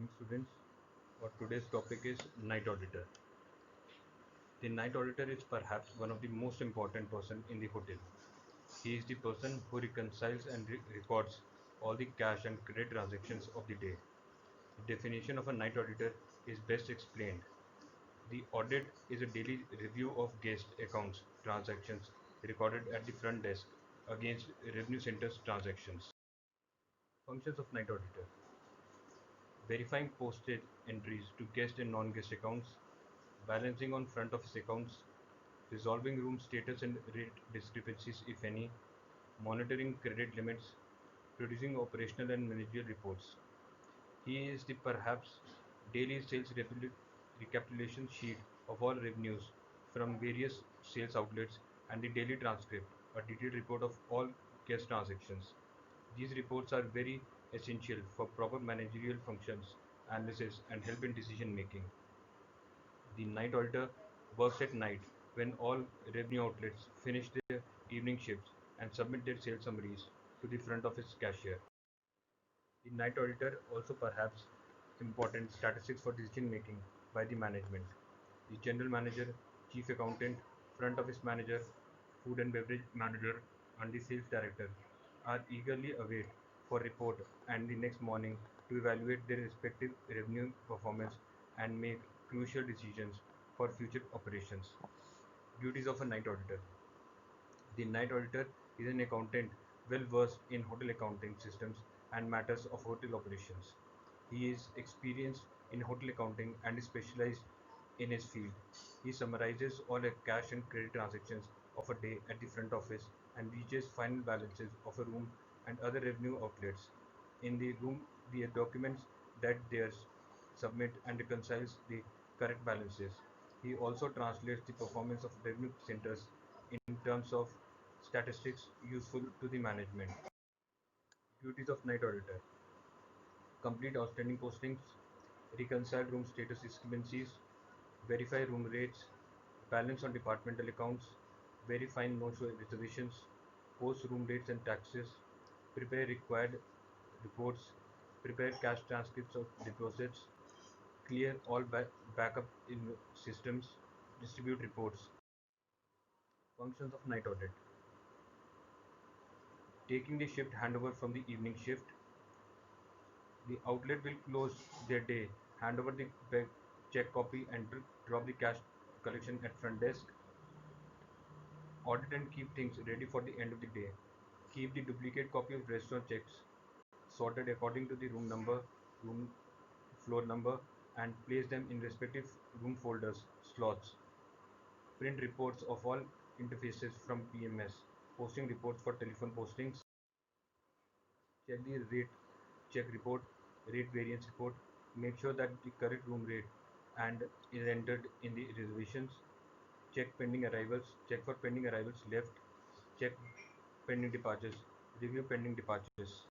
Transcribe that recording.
morning, students. Our today's topic is night auditor. The night auditor is perhaps one of the most important person in the hotel. He is the person who reconciles and records all the cash and credit transactions of the day. The definition of a night auditor is best explained. The audit is a daily review of guest accounts transactions recorded at the front desk against revenue center's transactions. Functions of night auditor: verifying posted entries to guest and non-guest accounts, balancing on front office accounts, resolving room status and rate discrepancies if any, monitoring credit limits, producing operational and managerial reports. He is the perhaps daily sales recapitulation sheet of all revenues from various sales outlets and the daily transcript, a detailed report of all guest transactions. These reports are very essential for proper managerial functions, analysis, and help in decision making. The night auditor works at night when all revenue outlets finish their evening shifts and submit their sales summaries to the front office cashier. The night auditor also perhaps important statistics for decision making by the management. The general manager, chief accountant, front office manager, food and beverage manager, and the sales director are eagerly await for report and the next morning to evaluate their respective revenue performance and make crucial decisions for future operations. Duties of a night auditor: the night auditor is an accountant well versed in hotel accounting systems and matters of hotel operations. He is experienced in hotel accounting and is specialized in his field. He summarizes all the cash and credit transactions of a day at the front office and reaches final balances of a room and other revenue outlets. In the room, the documents that they submit and reconciles the correct balances. He also translates the performance of revenue centers in terms of statistics useful to the management. Duties of night auditor: complete outstanding postings, reconcile room status discrepancies, verify room rates, balance on departmental accounts, verify no-show reservations, post room rates and taxes, prepare required reports, prepare cash transcripts of deposits, clear all backup in systems, distribute reports. Functions of night audit: taking the shift handover from the evening shift. The outlet will close their day, hand over the check copy and drop the cash collection at front desk. Audit and keep things ready for the end of the day. Keep the duplicate copy of restaurant checks sorted according to the room number, room floor number, and place them in respective room folders, slots. Print reports of all interfaces from PMS. Posting reports for telephone postings. Check the rate check report, rate variance report. Make sure that the correct room rate and is entered in the reservations. Check pending arrivals. Check for pending arrivals left. Check pending departures. Review pending departures.